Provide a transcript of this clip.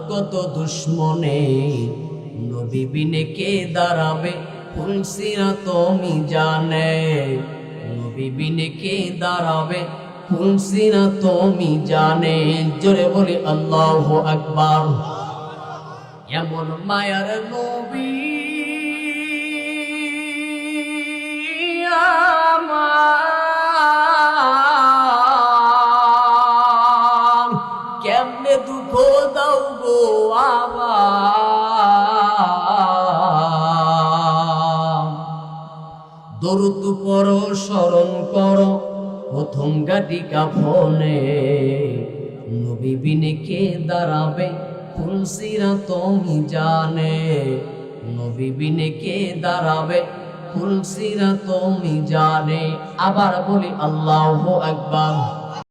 কত দুশ্মনে, নবী বিনে কে দাঁড়াবে ফুলসিরাত মিজানে, নবী বিনে কে দাঁড়াবে ফুলসিরাত মিজানে। জোরে বলি আল্লাহু আকবার। এমন মায়ার নবী আমার, কেমনে দুঃখ দাও গো আমার। দরুদ পড়ো স্মরণ করো প্রথম গাটি কাফনে, নবী বিনে কে দাঁড়াবে ফুলসিরাত মিজানে, নবী বিনে কে দাঁড়াবে ফুলসিরাত মিজানে। আবার বলি আল্লাহু আকবার।